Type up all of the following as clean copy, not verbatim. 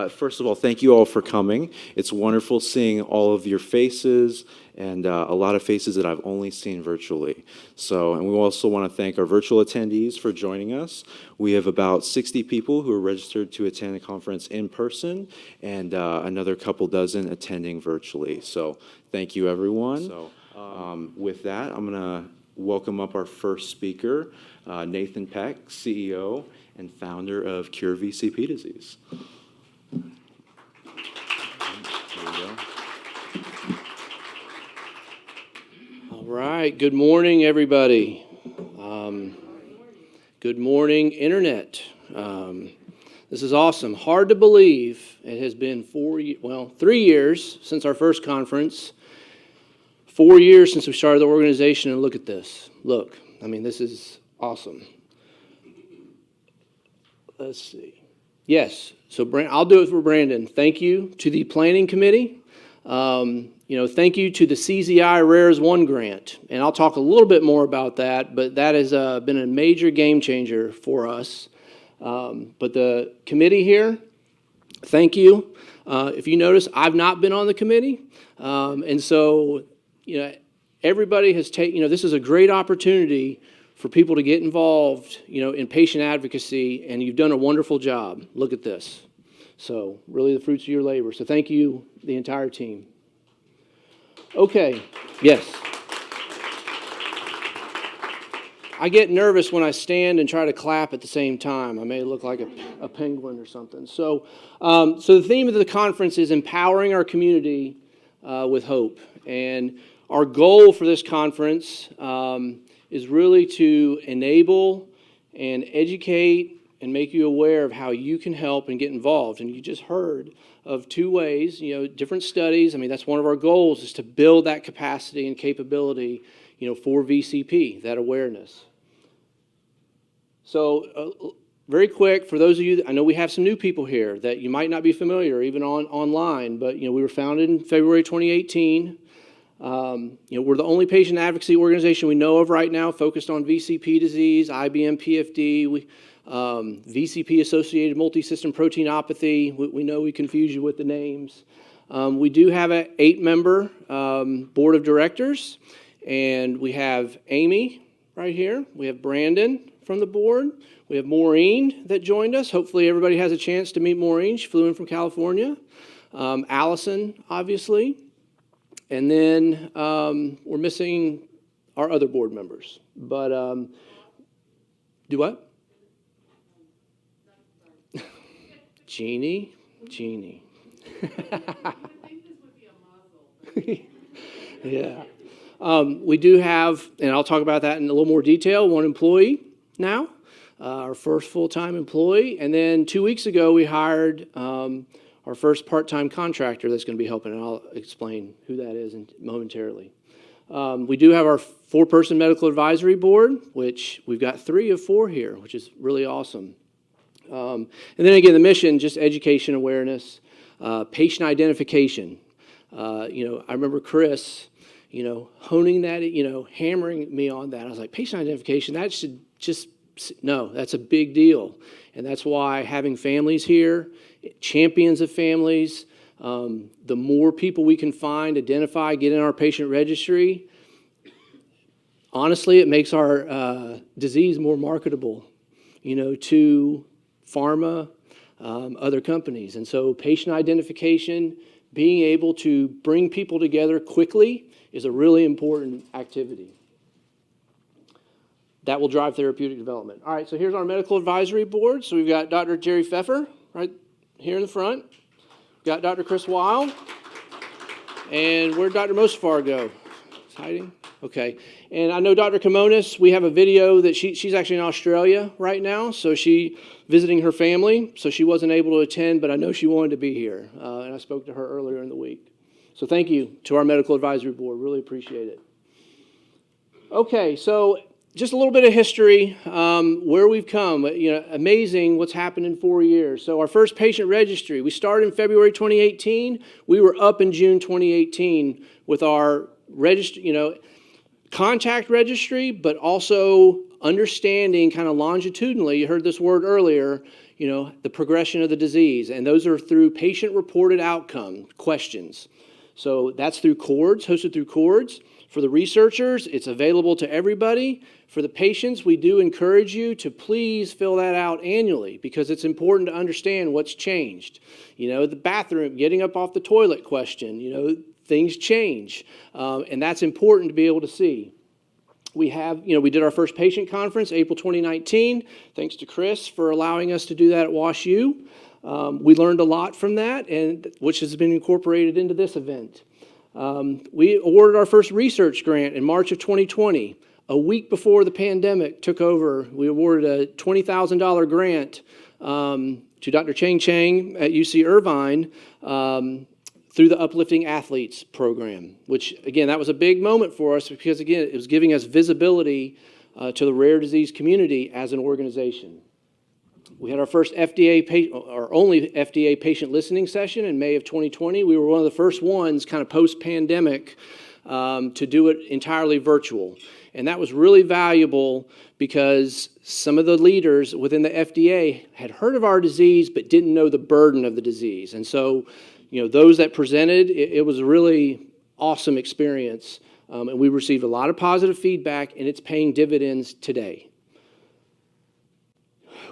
First of all, thank you all for coming. It's wonderful seeing all of your faces and a lot of faces that I've only seen virtually. And we also want to thank our virtual attendees for joining us. We have about 60 people who are registered to attend the conference in person and another couple dozen attending virtually. So thank you, everyone. With that, I'm going to welcome up our first speaker, Nathan Peck, CEO and founder of Cure VCP Disease. There we go. All right. Good morning, everybody. Good morning, Internet. This is awesome. Hard to believe it has been 3 years since our first conference, 4 years since we started the organization, and look at this. Look, I mean, this is awesome. Let's see. Yes, so I'll do it for Brandon. Thank you to the planning committee. Thank you to the CZI Rares 1 grant. And I'll talk a little bit more about that, but that has been a major game changer for us. But the committee here, thank you. If you notice, I've not been on the committee. Everybody has taken, this is a great opportunity for people to get involved, in patient advocacy, and you've done a wonderful job. Look at this. So really the fruits of your labor. So thank you, the entire team. Okay, yes. I get nervous when I stand and try to clap at the same time. I may look like a penguin or something. So the theme of the conference is empowering our community with hope. And our goal for this conference is really to enable and educate and make you aware of how you can help and get involved. And you just heard of 2 ways, different studies. I mean, that's one of our goals, is to build that capacity and capability, for VCP, that awareness. So very quick, for those of you, I know we have some new people here that you might not be familiar, even online, but we were founded in February 2018. We're the only patient advocacy organization we know of right now focused on VCP disease, IBM, PFD, VCP-associated multisystem proteinopathy. We know we confuse you with the names. We do have an 8-member board of directors, and we have Amy right here. We have Brandon from the board. We have Maureen that joined us. Hopefully everybody has a chance to meet Maureen. She flew in from California. Allison, obviously. And then we're missing our other board members. But do what? Jeannie. Yeah. We do have, and I'll talk about that in a little more detail, 1 employee now, our first full-time employee. And then 2 weeks ago, we hired our first part-time contractor that's going to be helping, and I'll explain who that is momentarily. We do have our 4-person medical advisory board, which we've got 3 of 4 here, which is really awesome. And then again, the mission, just education awareness, patient identification. I remember Chris, honing that, hammering me on that. I was like, patient identification, that should no, that's a big deal. And that's why having families here, champions of families, the more people we can find, identify, get in our patient registry, honestly, it makes our disease more marketable, to pharma, other companies. And so patient identification, being able to bring people together quickly is a really important activity. That will drive therapeutic development. All right, so here's our medical advisory board. So we've got Dr. Jerry Pfeffer right here in the front. We've got Dr. Chris Weil. And where'd Dr. Mosafar go? He's hiding? Okay. And I know Dr. Kimonis, we have a video that she's actually in Australia right now. So she visiting her family. So she wasn't able to attend, but I know she wanted to be here. And I spoke to her earlier in the week. So thank you to our medical advisory board. Really appreciate it. Okay, so just a little bit of history, where we've come. Amazing what's happened in 4 years. So our first patient registry, we started in February 2018. We were up in June 2018 with our registry, contact registry, but also understanding kind of longitudinally, you heard this word earlier, the progression of the disease. And those are through patient-reported outcome questions. So that's through CORDS, hosted through CORDS. For the researchers, it's available to everybody. For the patients, we do encourage you to please fill that out annually because it's important to understand what's changed. The bathroom, getting up off the toilet question, things change. And that's important to be able to see. We did our first patient conference, April 2019. Thanks to Chris for allowing us to do that at WashU. We learned a lot from that, which has been incorporated into this event. We awarded our first research grant in March of 2020. A week before the pandemic took over, we awarded a $20,000 grant to Dr. Chang Chang at UC Irvine through the Uplifting Athletes program, which, again, that was a big moment for us because, again, it was giving us visibility to the rare disease community as an organization. We had our first only FDA patient listening session in May of 2020. We were one of the first ones kind of post-pandemic to do it entirely virtual. And that was really valuable because some of the leaders within the FDA had heard of our disease but didn't know the burden of the disease. And so, those that presented, it was a really awesome experience. And we received a lot of positive feedback, and it's paying dividends today.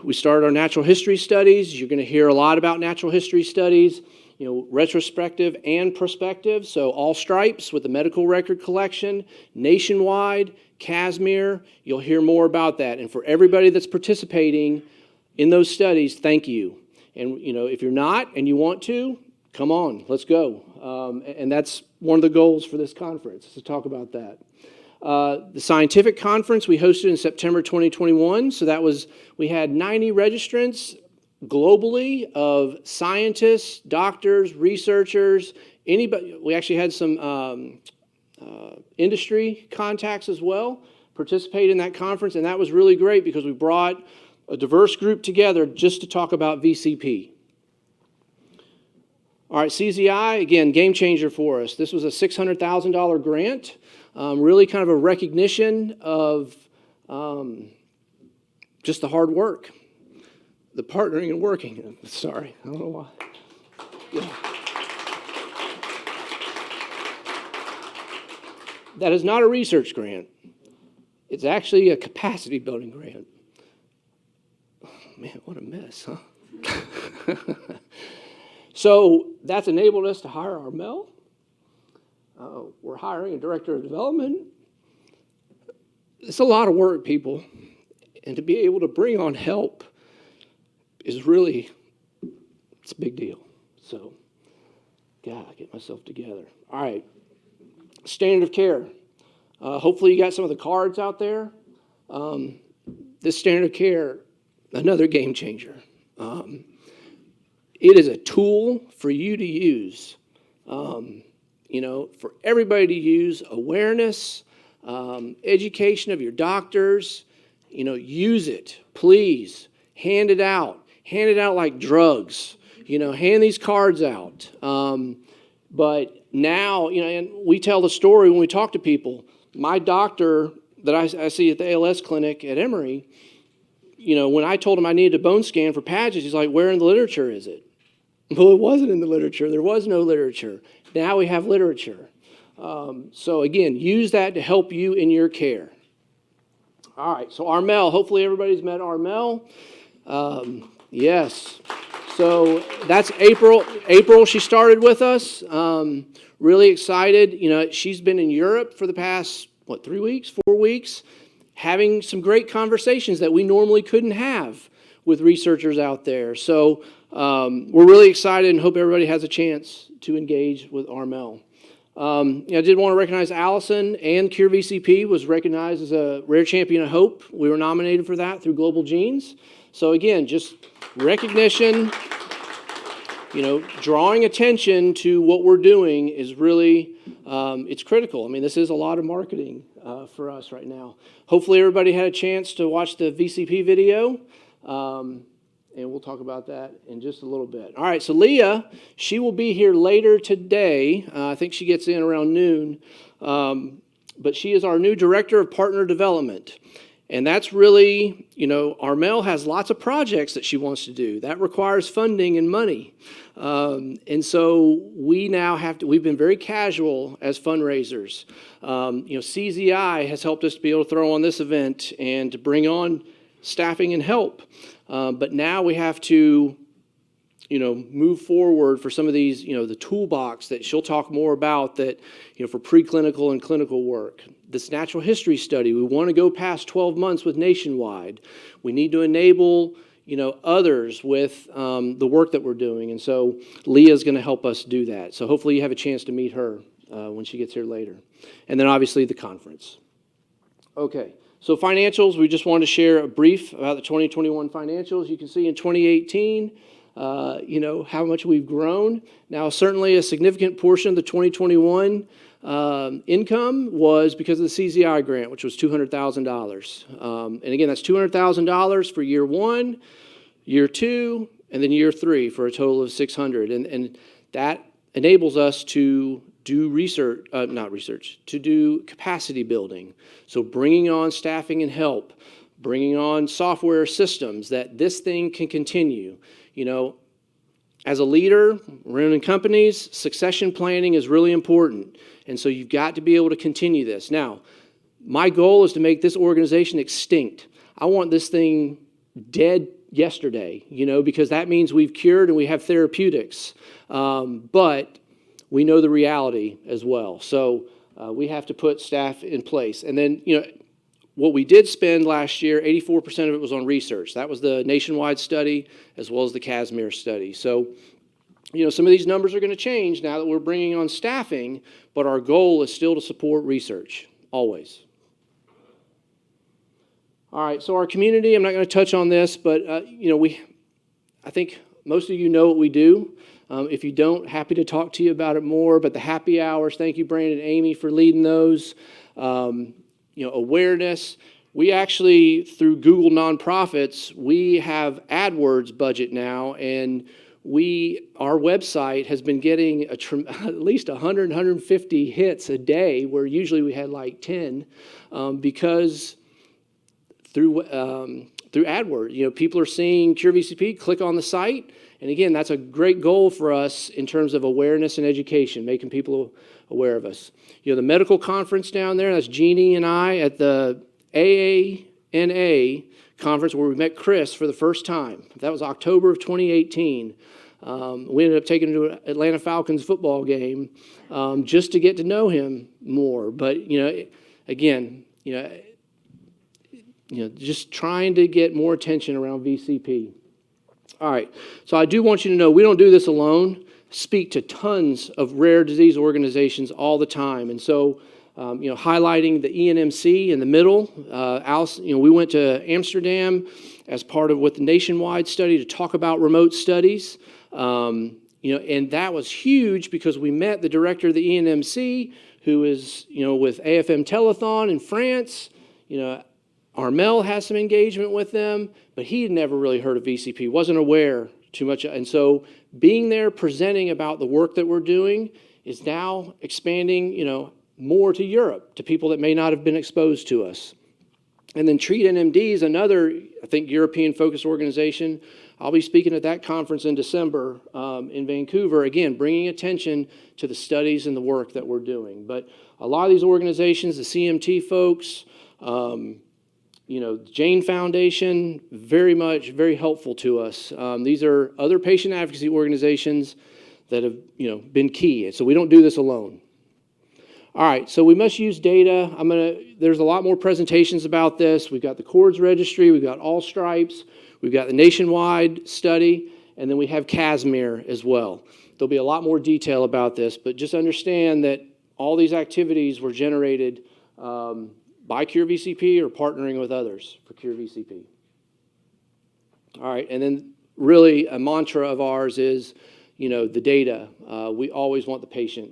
We started our natural history studies. You're going to hear a lot about natural history studies, retrospective and prospective. So all stripes with the medical record collection, nationwide, Casimir. You'll hear more about that. And for everybody that's participating in those studies, thank you. And if you're not and you want to, come on, let's go. And that's one of the goals for this conference, is to talk about that. The scientific conference we hosted in September 2021. So we had 90 registrants globally of scientists, doctors, researchers, anybody. We actually had some industry contacts as well participate in that conference, and that was really great because we brought a diverse group together just to talk about VCP. All right, CZI, again, game changer for us. This was a $600,000 grant, really kind of a recognition of just the hard work, the partnering and working. Sorry, I don't know why. Yeah. That is not a research grant. It's actually a capacity building grant. Oh, man, what a mess, huh? So that's enabled us to hire Armel. We're hiring a director of development. It's a lot of work, people. And to be able to bring on help is really, it's a big deal. So, gotta get myself together. All right, standard of care. Hopefully you got some of the cards out there. This standard of care, another game changer. It is a tool for you to use, for everybody to use, awareness, education of your doctors, use it, please, hand it out like drugs, hand these cards out. But now, and we tell the story when we talk to people. My doctor that I see at the ALS clinic at Emory, when I told him I needed a bone scan for patches, he's like, where in the literature is it? Well, it wasn't in the literature. There was no literature. Now we have literature. So again, use that to help you in your care. All right, so Armel, hopefully everybody's met Armel. Yes. So that's April. April, she started with us. Really excited. She's been in Europe for the past, 3 weeks, 4 weeks, having some great conversations that we normally couldn't have with researchers out there. So we're really excited and hope everybody has a chance to engage with Armel. I did want to recognize Allison, and Cure VCP was recognized as a Rare Champion of Hope. We were nominated for that through Global Genes. So again, just recognition, drawing attention to what we're doing is really, it's critical. I mean, this is a lot of marketing for us right now. Hopefully everybody had a chance to watch the VCP video. And we'll talk about that in just a little bit. All right, so Leah, she will be here later today. I think she gets in around noon. but she is our new Director of Partner Development. And that's really, Armel has lots of projects that she wants to do. That requires funding and money. And so we've been very casual as fundraisers. CZI has helped us to be able to throw on this event and to bring on staffing and help. But now we have to move forward for some of these, the toolbox that she'll talk more about that, for preclinical and clinical work. This natural history study, we want to go past 12 months with Nationwide. We need to enable, others with the work that we're doing. And so Leah's going to help us do that. So hopefully you have a chance to meet her when she gets here later. And then obviously the conference. Okay. So financials, we just wanted to share a brief about the 2021 financials. You can see in 2018, how much we've grown. Now, certainly a significant portion of the 2021 income was because of the CZI grant, which was $200,000. And again, that's $200,000 for year 1, year 2, and then year 3 for a total of $600,000. And that enables us to do to do capacity building. So bringing on staffing and help, bringing on software systems that this thing can continue. As a leader, running companies, succession planning is really important. And so you've got to be able to continue this. Now, my goal is to make this organization extinct. I want this thing dead yesterday, because that means we've cured and we have therapeutics. But we know the reality as well. So we have to put staff in place. And then, what we did spend last year, 84% of it was on research. That was the Nationwide study as well as the Casimir study. So, some of these numbers are going to change now that we're bringing on staffing, but our goal is still to support research, always. All right, so our community, I'm not going to touch on this, but, I think most of you know what we do. If you don't, happy to talk to you about it more, but the happy hours, thank you, Brandon and Amy, for leading those. Awareness. We actually, through Google Nonprofits, we have AdWords budget now, and our website has been getting at least 100, 150 hits a day, where usually we had like 10, because through AdWords, people are seeing Cure VCP, click on the site, and again, that's a great goal for us in terms of awareness and education, making people aware of us. The medical conference down there, that's Jeannie and I at the AANA conference where we met Chris for the first time. That was October of 2018. We ended up taking him to an Atlanta Falcons football game just to get to know him more. But, again, just trying to get more attention around VCP. All right, so I do want you to know we don't do this alone. Speak to tons of rare disease organizations all the time. And so, highlighting the ENMC in the middle, Alice, we went to Amsterdam as part of with the Nationwide study to talk about remote studies. And that was huge because we met the director of the ENMC, who is, with AFM Telethon in France. Armel has some engagement with them, but he had never really heard of VCP, wasn't aware too much. And so being there, presenting about the work that we're doing is now expanding, more to Europe, to people that may not have been exposed to us. And then Treat NMD is another, I think, European-focused organization. I'll be speaking at that conference in December in Vancouver, again, bringing attention to the studies and the work that we're doing. But a lot of these organizations, the CMT folks, Jane Foundation, very helpful to us. These are other patient advocacy organizations that have, been key. So we don't do this alone. All right, so we must use data. There's a lot more presentations about this. We've got the CORDS registry, we've got All Stripes, we've got the Nationwide study, and then we have Casimir as well. There'll be a lot more detail about this, but just understand that all these activities were generated by Cure VCP or partnering with others for Cure VCP. All right, and then really a mantra of ours is, the data. We always want the patient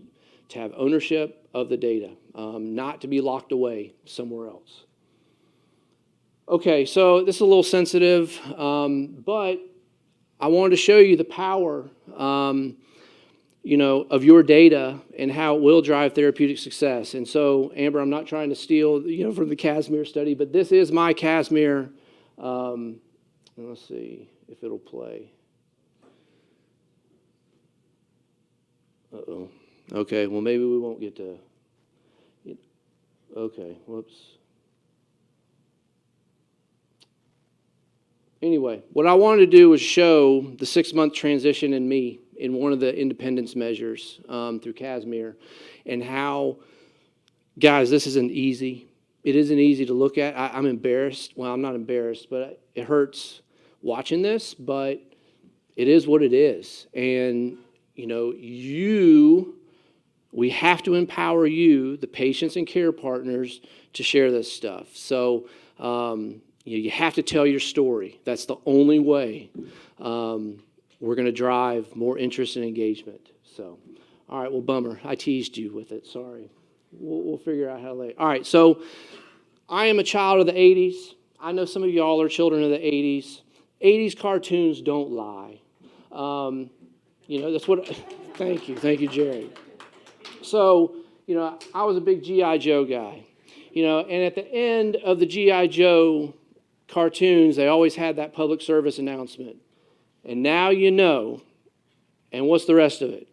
to have ownership of the data, not to be locked away somewhere else. Okay, so this is a little sensitive, but I wanted to show you the power. of your data and how it will drive therapeutic success. And so, Amber, I'm not trying to steal, from the Casimir study, but this is my Casimir. Let's see if it'll play. Uh-oh. Okay, well, maybe we won't get to. Okay, whoops. Anyway, what I wanted to do was show the 6-month transition in me in one of the independence measures through Casimir, and how, guys, this isn't easy. It isn't easy to look at. I'm embarrassed. Well, I'm not embarrassed, but it hurts watching this, but it is what it is. And, we have to empower you, the patients and care partners, to share this stuff. So, you have to tell your story. That's the only way we're going to drive more interest and engagement. So, all right, well, bummer. I teased you with it. Sorry. We'll figure out how later. All right, so I am a child of the 80s. I know some of y'all are children of the 80s. 80s cartoons don't lie. That's what. Thank you, Jerry. So, I was a big G.I. Joe guy. And at the end of the G.I. Joe cartoons, they always had that public service announcement. And now you know. And what's the rest of it?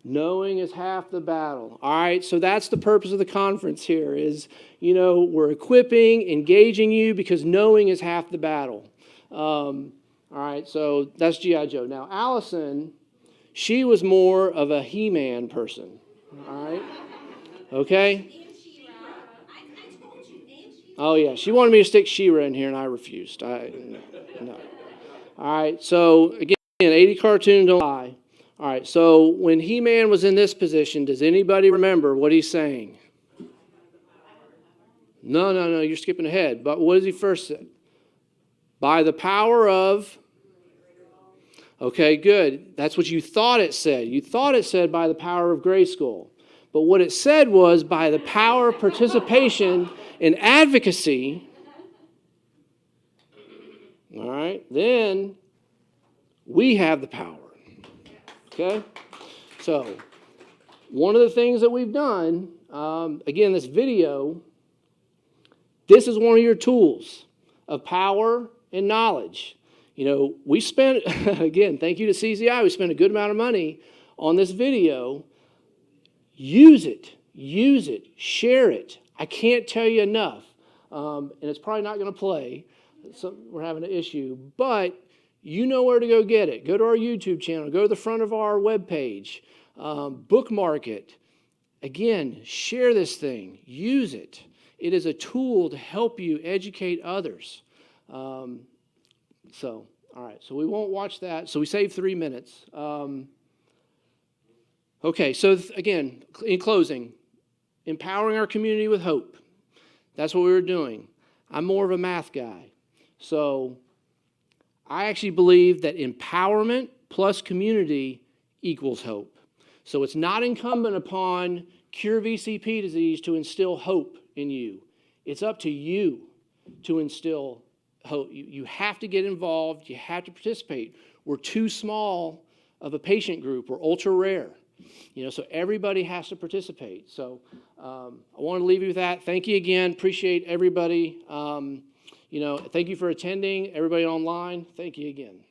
Knowing is half the battle. All right, so that's the purpose of the conference here is, we're equipping, engaging you because knowing is half the battle. All right, so that's G.I. Joe. Now, Allison, she was more of a He-Man person. All right? Okay? Oh, yeah. She wanted me to stick She-Ra in here, and I refused. No. All right. So, again, 80 cartoons don't lie. All right. So, when He-Man was in this position, does anybody remember what he's saying? No. You're skipping ahead. But what does he first say? By the power of... Okay, good. That's what you thought it said. You thought it said by the power of Grayskull. But what it said was by the power of participation and advocacy. All right, then we have the power. Okay? So, one of the things that we've done, again, this video, this is one of your tools of power and knowledge. We spent, again, thank you to CZI, we spent a good amount of money on this video. Use it, share it. I can't tell you enough. And it's probably not going to play. We're having an issue. But you know where to go get it. Go to our YouTube channel. Go to the front of our webpage. Bookmark it. Again, share this thing. Use it. It is a tool to help you educate others. All right, so we won't watch that. So we saved 3 minutes. Okay, so again, in closing, empowering our community with hope. That's what we were doing. I'm more of a math guy. So I actually believe that empowerment plus community equals hope. So it's not incumbent upon cure VCP disease to instill hope in you. It's up to you to instill hope. You have to get involved. You have to participate. We're too small of a patient group. We're ultra rare. So everybody has to participate. So I want to leave you with that. Thank you again. Appreciate everybody. Thank you for attending. Everybody online, thank you again.